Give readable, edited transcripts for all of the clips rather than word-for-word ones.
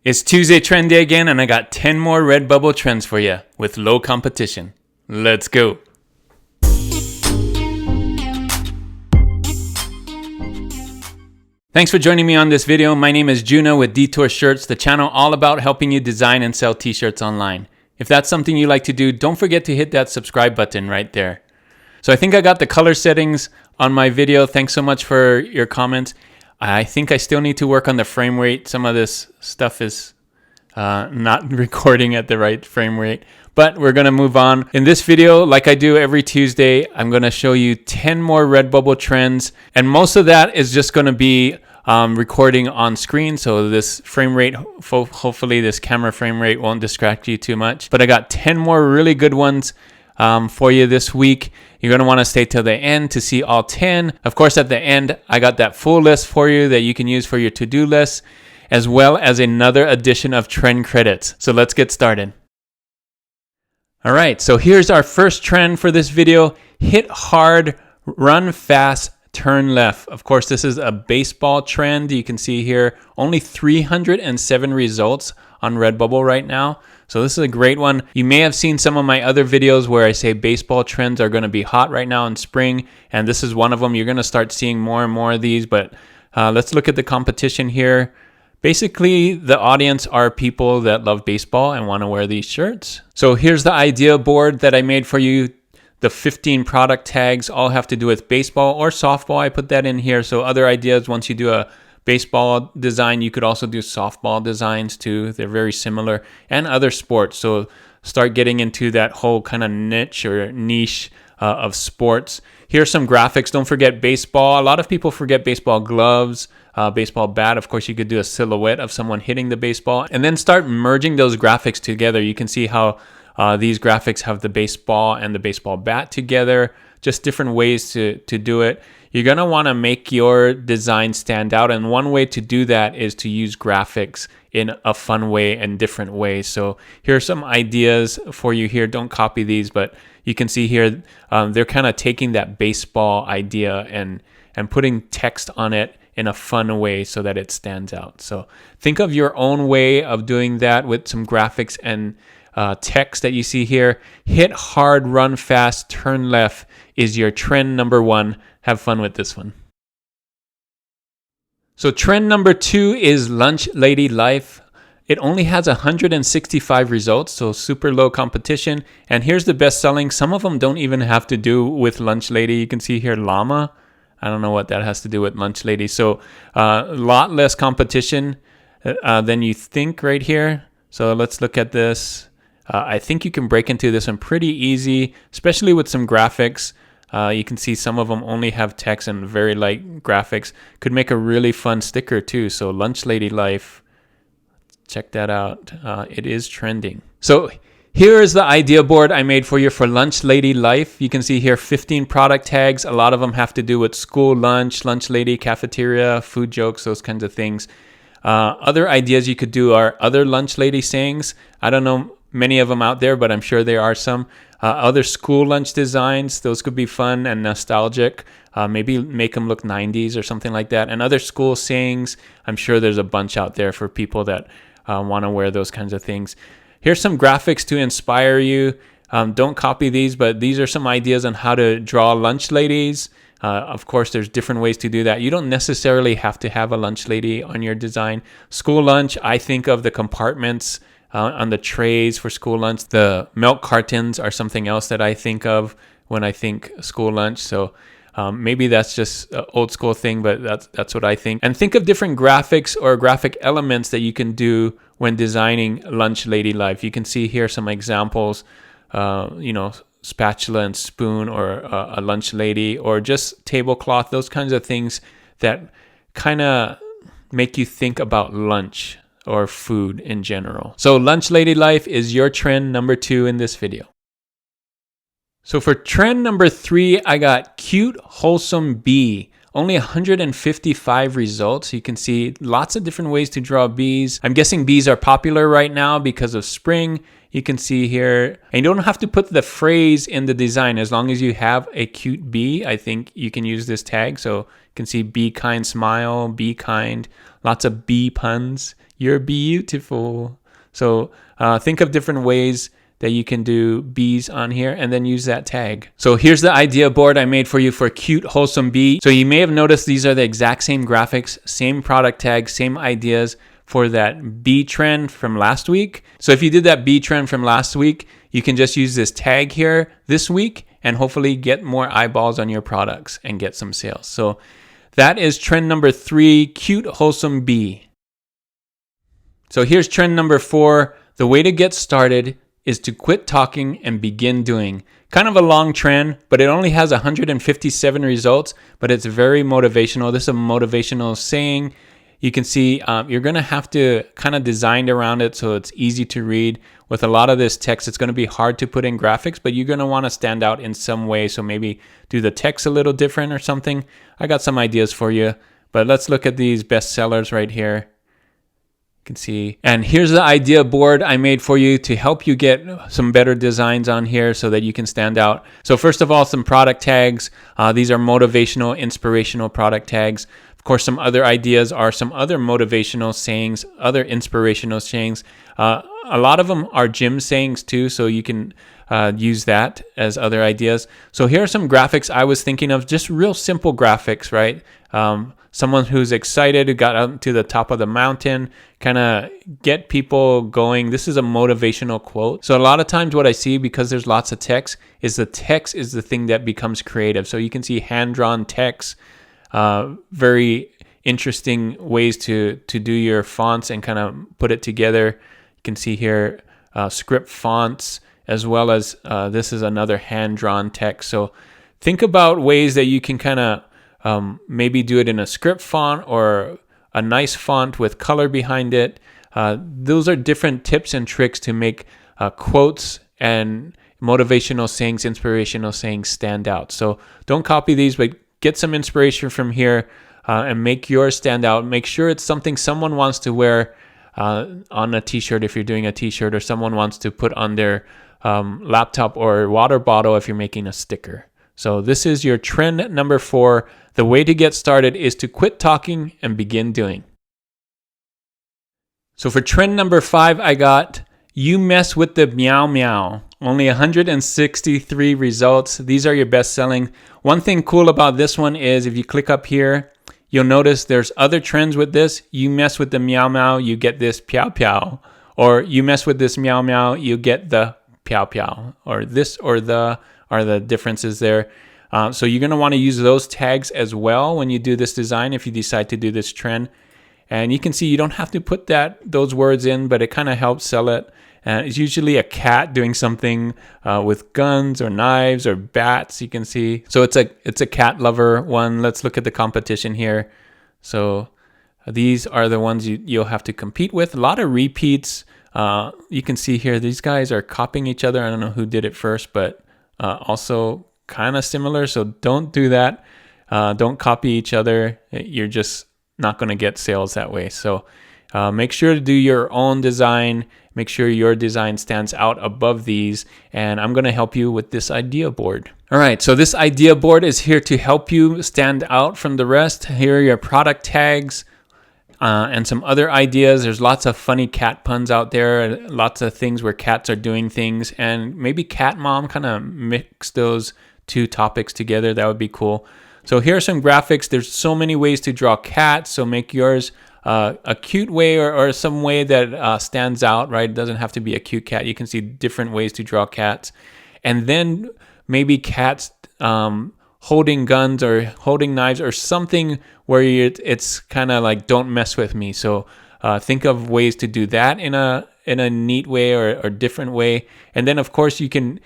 It's Tuesday Trend Day again, and I got 10 more RedBubble trends for you with low competition. Let's go. Thanks for joining me on this video. My name is Juno with Detour Shirts, the channel all about helping you design and sell t-shirts online. If that's something you like to do, don't forget to hit that subscribe button right there. So I think I got the color settings on my video. Thanks so much for your comments. I think I still need to work on the frame rate. Some of this stuff is not recording at the right frame rate, but we're going to move on. In this video, like I do every Tuesday, I'm going to show you 10 more RedBubble trends, and most of that is just going to be recording on screen, so this frame rate, hopefully this camera frame rate won't distract you too much. But I got 10 more really good ones for you this week. You're going to want to stay till the end to see all 10. Of course, at the end, I got that full list for you that you can use for your to-do list, as well as another edition of trend credits. So let's get started. All right, so here's our first trend for this video. Hit hard, run fast, turn left. Of course, this is a baseball trend. You can see here only 307 results on RedBubble right now. So this is a great one. You may have seen some of my other videos where I say baseball trends are going to be hot right now in spring, and this is one of them. You're going to start seeing more and more of these, but let's look at the competition here. Basically, the audience are people that love baseball and want to wear these shirts. So here's the idea board that I made for you. The 15 product tags all have to do with baseball or softball. I put that in here. So other ideas, once you do a baseball design, you could also do softball designs too. They're very similar, and other sports. So start getting into that whole kind of niche of sports. Here's some graphics. Don't forget baseball. A lot of people forget baseball gloves, baseball bat. Of course, you could do a silhouette of someone hitting the baseball, and then start merging those graphics together. You can see how these graphics have the baseball and the baseball bat together. Just different ways to do it. You're going to want to make your design stand out, and one way to do that is to use graphics in a fun way and different ways. So here are some ideas for you here. Don't copy these, but you can see here they're kind of taking that baseball idea and putting text on it in a fun way so that it stands out. So think of your own way of doing that with some graphics and text that you see here. Hit hard, run fast, turn left is your trend number 1. Have fun with this one. So trend number 2 is Lunch Lady Life. It only has 165 results, so super low competition. And here's the best selling. Some of them don't even have to do with Lunch Lady. You can see here llama. I don't know what that has to do with Lunch Lady. So a lot less competition than you think right here. So let's look at this. I think you can break into this one pretty easy, especially with some graphics. You can see some of them only have text and very light graphics. Could make a really fun sticker too. So Lunch Lady Life, check that out. It is trending. So here is the idea board I made for you for Lunch Lady Life. You can see here 15 product tags. A lot of them have to do with school lunch, lunch lady, cafeteria, food jokes, those kinds of things. Other ideas you could do are other lunch lady sayings. I don't know many of them out there, but I'm sure there are some. Other school lunch designs, those could be fun and nostalgic. Maybe make them look 90s or something like that. And other school sayings, I'm sure there's a bunch out there for people that want to wear those kinds of things. Here's some graphics to inspire you. Don't copy these, but these are some ideas on how to draw lunch ladies. Of course, there's different ways to do that. You don't necessarily have to have a lunch lady on your design. School lunch, I think of the compartments on the trays for school lunch. The milk cartons are something else that I think of when I think school lunch. So maybe that's just an old school thing, but that's what I think. And think of different graphics or graphic elements that you can do when designing Lunch Lady Life. You can see here some examples, spatula and spoon, or a lunch lady, or just tablecloth, those kinds of things that kind of make you think about lunch or food in general. So Lunch Lady Life is your trend number 2 in this video. So for trend number 3, I got Cute Wholesome Bee. Only 155 results. You can see lots of different ways to draw bees. I'm guessing bees are popular right now because of spring. You can see here, and you don't have to put the phrase in the design. As long as you have a cute bee, I think you can use this tag. So you can see be kind smile, be kind, lots of bee puns. You're beautiful. So think of different ways that you can do bees on here and then use that tag. So here's the idea board I made for you for cute, wholesome bee. So you may have noticed these are the exact same graphics, same product tags, same ideas for that bee trend from last week. So if you did that bee trend from last week, you can just use this tag here this week and hopefully get more eyeballs on your products and get some sales. So that is trend number 3, cute, wholesome bee. So here's trend number 4. The way to get started is to quit talking and begin doing. Kind of a long trend, but it only has 157 results, but it's very motivational. This is a motivational saying. You can see you're going to have to kind of design around it so it's easy to read. With a lot of this text, it's going to be hard to put in graphics, but you're going to want to stand out in some way. So maybe do the text a little different or something. I got some ideas for you, but let's look at these best sellers right here. Can see, and here's the idea board I made for you to help you get some better designs on here so that you can stand out. So first of all, some product tags. These are motivational, inspirational product tags. Of course, some other ideas are some other motivational sayings, other inspirational sayings. A lot of them are gym sayings too, so you can use that as other ideas. So here are some graphics I was thinking of, just real simple graphics, right? Someone who's excited, who got up to the top of the mountain, kind of get people going. This is a motivational quote. So a lot of times what I see, because there's lots of text, is the text is the thing that becomes creative. So you can see hand-drawn text, very interesting ways to do your fonts and kind of put it together. You can see here script fonts, as well as this is another hand-drawn text. So think about ways that you can kind of maybe do it in a script font or a nice font with color behind it. Those are different tips and tricks to make quotes and motivational sayings, inspirational sayings stand out. So don't copy these, but get some inspiration from here and make yours stand out. Make sure it's something someone wants to wear on a t-shirt if you're doing a t-shirt, or someone wants to put on their laptop or water bottle if you're making a sticker. So this is your trend number 4. The way to get started is to quit talking and begin doing. So for trend number 5, I got you mess with the meow meow. Only 163 results. These are your best selling. One thing cool about this one is if you click up here, you'll notice there's other trends with this. You mess with the meow meow, you get this piao piao. Or you mess with this meow meow, you get the piao piao. Or this or the are the differences there. So you're going to want to use those tags as well when you do this design if you decide to do this trend. And you can see you don't have to put those words in, but it kind of helps sell it. And it's usually a cat doing something with guns or knives or bats, you can see. So it's a cat lover one. Let's look at the competition here. So these are the ones you'll have to compete with. A lot of repeats. You can see here these guys are copying each other. I don't know who did it first, but also kind of similar. So don't do that. Don't copy each other. You're just not going to get sales that way. So make sure to do your own design. Make sure your design stands out above these. And I'm going to help you with this idea board. All right. So this idea board is here to help you stand out from the rest. Here are your product tags. And some other ideas. There's lots of funny cat puns out there, lots of things where cats are doing things, and maybe Cat Mom kind of mix those two topics together. That would be cool. So here are some graphics. There's so many ways to draw cats, so make yours a cute way or some way that stands out, right? It doesn't have to be a cute cat. You can see different ways to draw cats. And then maybe cats holding guns or holding knives or something where it's kind of like don't mess with me. So think of ways to do that in a neat way or different way. And then of course you can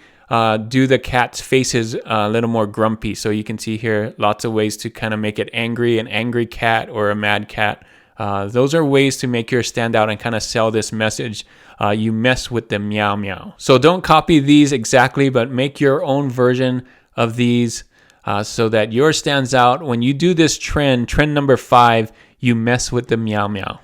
do the cat's faces a little more grumpy. So you can see here lots of ways to kind of make it angry, an angry cat or a mad cat. Those are ways to make yours stand out and kind of sell this message. You mess with the meow meow. So don't copy these exactly, but make your own version of these. So that yours stands out. When you do this trend number 5, you mess with the meow meow.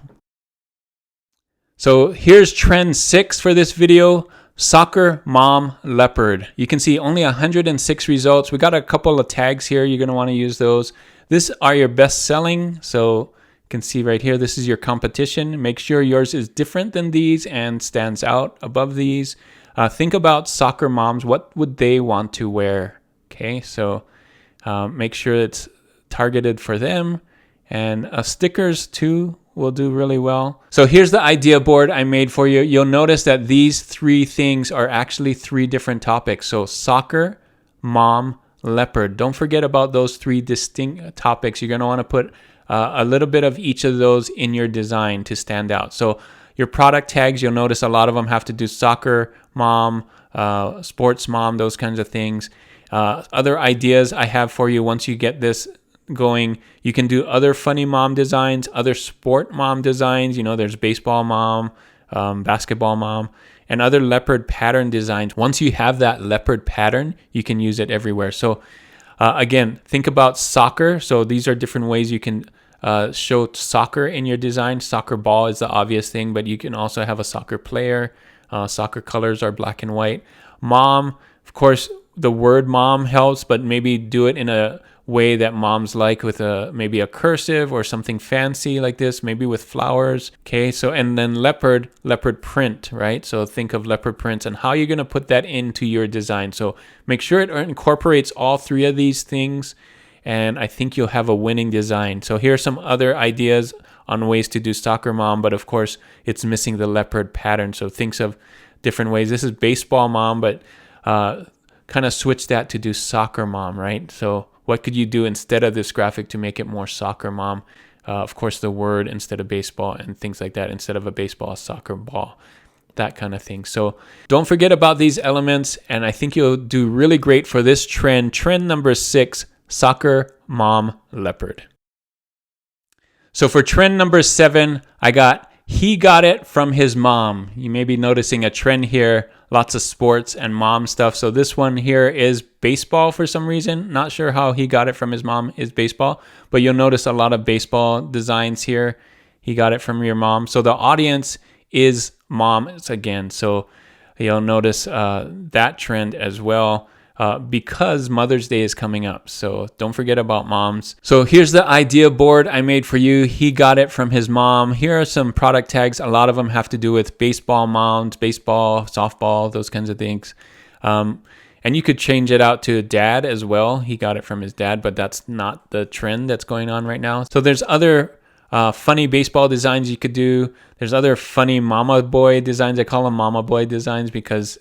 So here's trend 6 for this video, soccer mom leopard. You can see only 106 results. We got a couple of tags here. You're going to want to use those. These are your best selling. So You can see right here, this is your competition. Make sure yours is different than these and stands out above these. Think about soccer moms. What would they want to wear? Okay, so make sure it's targeted for them. And stickers too will do really well. So here's the idea board I made for you. You'll notice that these 3 things are actually 3 different topics. So soccer, mom, leopard. Don't forget about those 3 distinct topics. You're going to want to put a little bit of each of those in your design to stand out. So your product tags, you'll notice a lot of them have to do soccer, mom, sports mom, those kinds of things. Other ideas I have for you once you get this going, you can do other funny mom designs, other sport mom designs. There's baseball mom, basketball mom, and other leopard pattern designs. Once you have that leopard pattern, you can use it everywhere. So again, think about soccer. So these are different ways you can show soccer in your design. Soccer ball is the obvious thing, but you can also have a soccer player. Soccer colors are black and white. Mom, of course, the word mom helps, but maybe do it in a way that moms like, with maybe a cursive or something fancy like this, maybe with flowers. Okay, so and then leopard print, right? So think of leopard prints and how you're going to put that into your design. So make sure it incorporates all 3 of these things, and I think you'll have a winning design. So here are some other ideas on ways to do soccer mom, but of course it's missing the leopard pattern. So think of different ways. This is baseball mom, but kind of switch that to do soccer mom, right? So what could you do instead of this graphic to make it more soccer mom? Of course, the word instead of baseball and things like that. Instead of a baseball, a soccer ball, that kind of thing. So don't forget about these elements, and I think you'll do really great for this trend. Trend number 6, soccer mom leopard. So for trend number 7, I got he got it from his mom. You may be noticing a trend here, lots of sports and mom stuff. So this one here is baseball for some reason. Not sure how he got it from his mom is baseball, but you'll notice a lot of baseball designs here. He got it from your mom. So the audience is moms again. So you'll notice that trend as well. Because Mother's Day is coming up. So don't forget about moms. So here's the idea board I made for you. He got it from his mom. Here are some product tags. A lot of them have to do with baseball moms, baseball, softball, those kinds of things. And you could change it out to dad as well. He got it from his dad, but that's not the trend that's going on right now. So there's other funny baseball designs you could do. There's other funny mama boy designs. I call them mama boy designs because,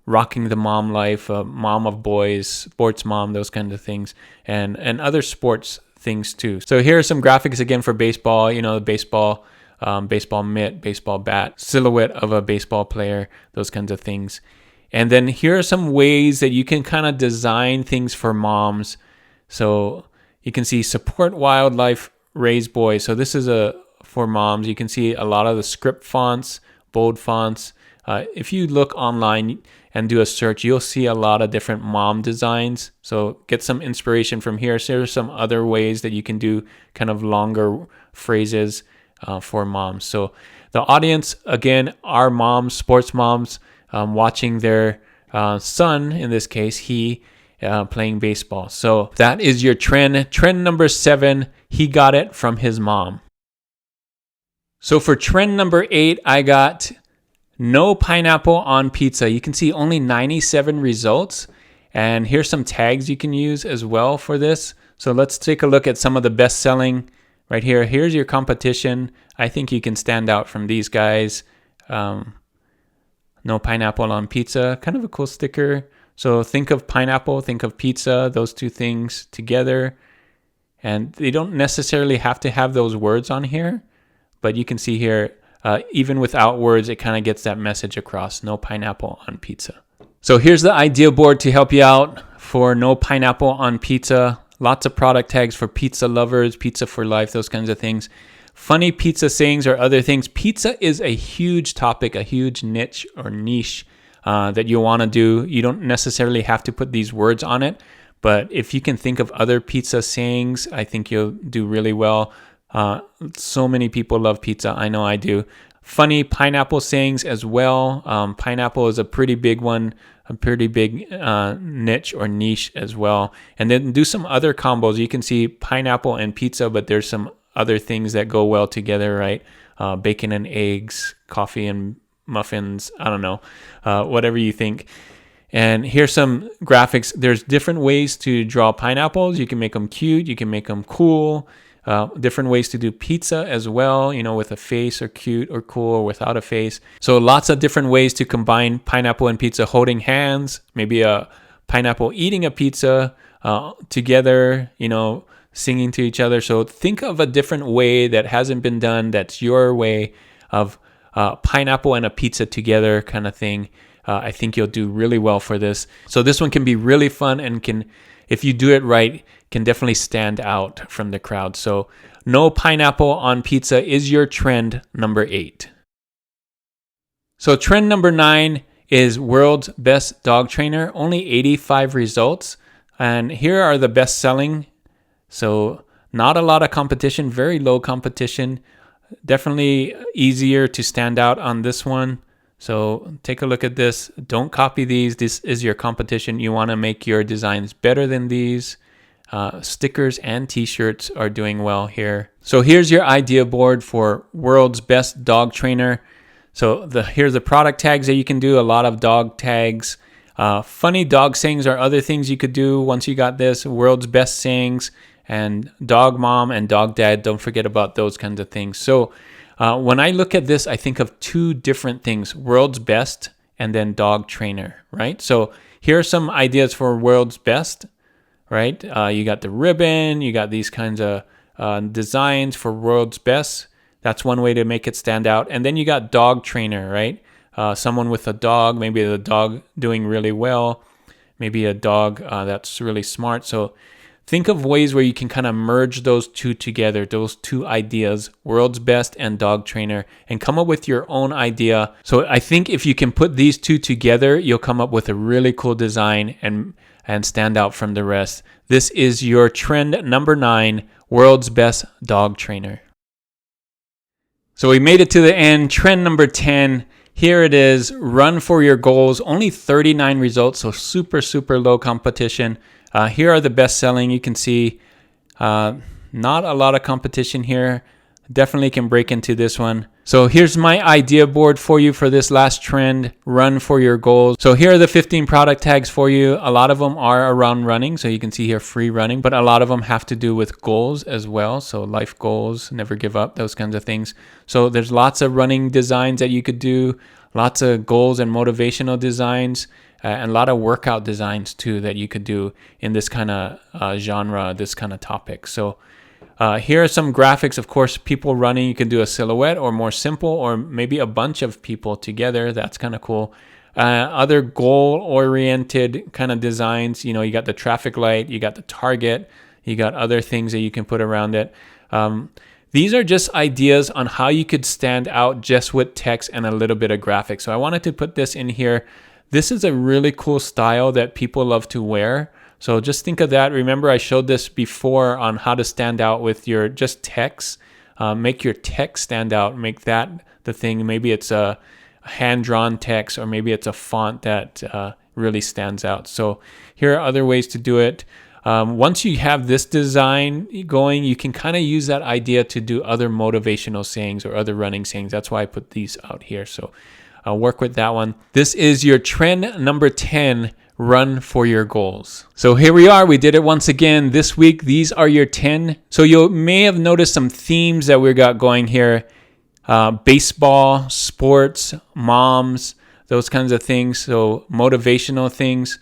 rocking the mom life, mom of boys, sports mom, those kinds of things, and other sports things too. So here are some graphics again for baseball, baseball, baseball mitt, baseball bat, silhouette of a baseball player, those kinds of things. And then here are some ways that you can kind of design things for moms. So you can see support wildlife, raise boys. So this is for moms. You can see a lot of the script fonts, bold fonts. If you look online and do a search, you'll see a lot of different mom designs. So get some inspiration from here. So there's some other ways that you can do kind of longer phrases for moms. So the audience, again, are moms, sports moms, watching their son, in this case, he playing baseball. So that is your trend. Trend number 7, he got it from his mom. So for trend number 8, I got no pineapple on pizza. You can see only 97 results. And here's some tags you can use as well for this. So let's take a look at some of the best selling right here. Here's your competition. I think you can stand out from these guys. No pineapple on pizza. Kind of a cool sticker. So think of pineapple, think of pizza, those two things together. And they don't necessarily have to have those words on here, but you can see here, even without words, it kind of gets that message across. No pineapple on pizza. So here's the idea board to help you out for no pineapple on pizza. Lots of product tags for pizza lovers, pizza for life, those kinds of things. Funny pizza sayings or other things. Pizza is a huge topic, a huge niche or niche that you want to do. You don't necessarily have to put these words on it, but if you can think of other pizza sayings, I think you'll do really well. So many people love pizza. I know I do. Funny pineapple sayings as well. Pineapple is a pretty big one, a pretty big niche or niche as well. And then do some other combos. You can see pineapple and pizza, but there's some other things that go well together, right? Bacon and eggs, coffee and muffins, I don't know, whatever you think. And here's some graphics. There's different ways to draw pineapples. You can make them cute, you can make them cool. Different ways to do pizza as well, with a face or cute or cool or without a face. So lots of different ways to combine pineapple and pizza, holding hands, maybe a pineapple eating a pizza together, singing to each other. So think of a different way that hasn't been done, that's your way of pineapple and a pizza together kind of thing. I think you'll do really well for this. So this one can be really fun and can, if you do it right, can definitely stand out from the crowd. So no pineapple on pizza is your trend number 8. So trend number 9 is world's best dog trainer, only 85 results. And here are the best selling. So not a lot of competition, very low competition. Definitely easier to stand out on this one. So take a look at this. Don't copy these. This is your competition. You want to make your designs better than these. Stickers and t-shirts are doing well here. So here's your idea board for world's best dog trainer. So here's the product tags that you can do. A lot of dog tags. Funny dog sayings are other things you could do once you got this. World's best sayings and dog mom and dog dad. Don't forget about those kinds of things. So when I look at this, I think of two different things, world's best and then dog trainer, right? So here are some ideas for world's best, right? You got the ribbon, you got these kinds of designs for world's best. That's one way to make it stand out. And then you got dog trainer, right? Someone with a dog, maybe the dog doing really well, maybe a dog that's really smart. So think of ways where you can kind of merge those two together, those two ideas, world's best and dog trainer, and come up with your own idea. So I think if you can put these two together, you'll come up with a really cool design and stand out from the rest. This is your trend number 9, world's best dog trainer. So we made it to the end. Trend number 10. Here it is. Run for your goals. Only 39 results, so super, super low competition. Here are the best selling. You can see not a lot of competition here. Definitely can break into this one. So here's my idea board for you for this last trend, run for your goals. So here are the 15 product tags for you. A lot of them are around running. So you can see here free running, but a lot of them have to do with goals as well. So life goals, never give up, those kinds of things. So there's lots of running designs that you could do, lots of goals and motivational designs. And a lot of workout designs too that you could do in this kind of genre, this kind of topic. So here are some graphics. Of course, people running, you can do a silhouette or more simple, or maybe a bunch of people together. That's kind of cool. Other goal-oriented kind of designs. You got the traffic light, you got the target, you got other things that you can put around it. These are just ideas on how you could stand out just with text and a little bit of graphics. So I wanted to put this in here. This is a really cool style that people love to wear. So just think of that. Remember, I showed this before on how to stand out with your just text. Make your text stand out. Make that the thing. Maybe it's a hand-drawn text, or maybe it's a font that really stands out. So here are other ways to do it. Once you have this design going, you can kind of use that idea to do other motivational sayings or other running sayings. That's why I put these out here. So I'll work with that one. This is your trend number 10, run for your goals. So here we are. We did it once again this week. These are your 10. So you may have noticed some themes that we got going here. Baseball, sports, moms, those kinds of things. So motivational things,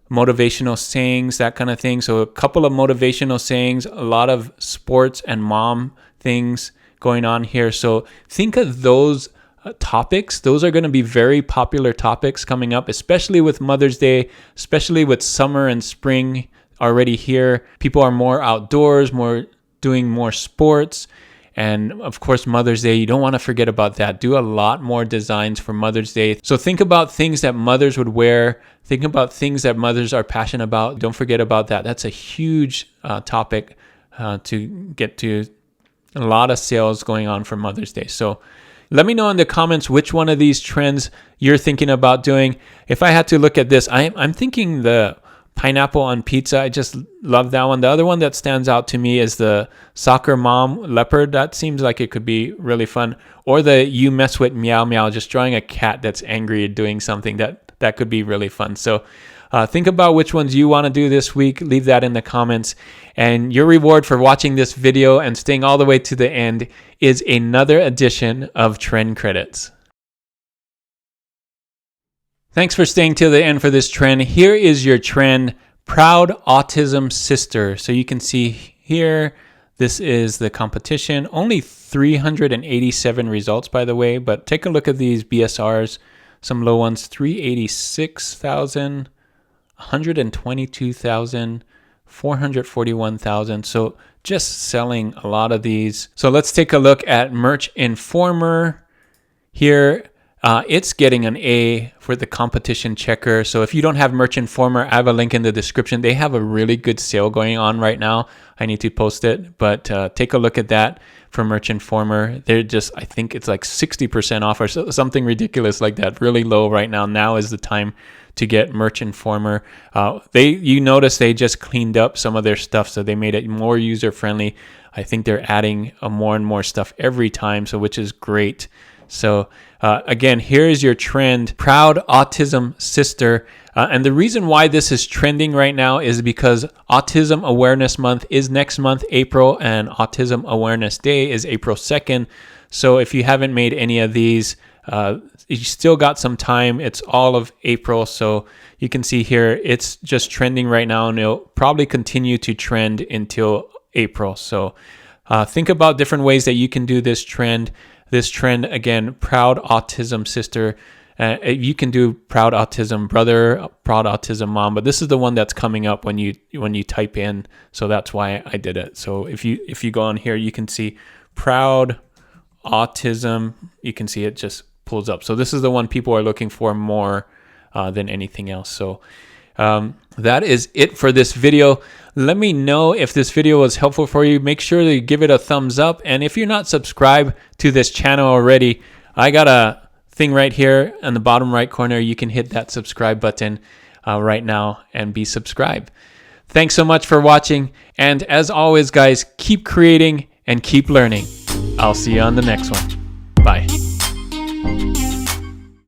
motivational sayings, that kind of thing. So a couple of motivational sayings, a lot of sports and mom things going on here. So think of those topics. Those are going to be very popular topics coming up, especially with Mother's Day, especially with summer and spring already here. People are more outdoors, doing more sports. And of course, Mother's Day, you don't want to forget about that. Do a lot more designs for Mother's Day. So think about things that mothers would wear. Think about things that mothers are passionate about. Don't forget about that. That's a huge topic to get to. A lot of sales going on for Mother's Day. So let me know in the comments which one of these trends you're thinking about doing. If I had to look at this, I'm thinking the pineapple on pizza. I just love that one. The other one that stands out to me is the soccer mom leopard. That seems like it could be really fun. Or the you mess with meow meow, just drawing a cat that's angry at doing something. That could be really fun. So think about which ones you want to do this week. Leave that in the comments. And your reward for watching this video and staying all the way to the end is another edition of Trend Credits. Thanks for staying till the end for this trend. Here is your trend, Proud Autism Sister. So you can see here, this is the competition. Only 387 results, by the way, but take a look at these BSRs. Some low ones, 386,000, 122,000, 441,000. So just selling a lot of these. So let's take a look at Merch Informer here. It's getting an A for the competition checker. So if you don't have Merch Informer, I have a link in the description. They have a really good sale going on right now. I need to post it, but take a look at that for Merch Informer. They're just, I think it's like 60% off or something ridiculous like that. Really low right now. Now is the time to get Merch Informer. You notice they just cleaned up some of their stuff, so they made it more user friendly. I think they're adding more and more stuff every time, so which is great. So again, here is your trend, Proud Autism Sister. And the reason why this is trending right now is because Autism Awareness Month is next month, April, and Autism Awareness Day is April 2nd. So if you haven't made any of these, you still got some time. It's all of April. So you can see here, it's just trending right now, and it'll probably continue to trend until April. So think about different ways that you can do this trend. This trend, again, Proud Autism Sister. You can do Proud Autism Brother, Proud Autism Mom, but this is the one that's coming up when you type in. So that's why I did it. So if you go on here, you can see Proud Autism. You can see it just pulls up. So this is the one people are looking for more than anything else. So that is it for this video. Let me know if this video was helpful for you. Make sure to give it a thumbs up. And if you're not subscribed to this channel already, I got a thing right here in the bottom right corner. You can hit that subscribe button right now and be subscribed. Thanks so much for watching. And as always, guys, keep creating and keep learning. I'll see you on the next one. Bye.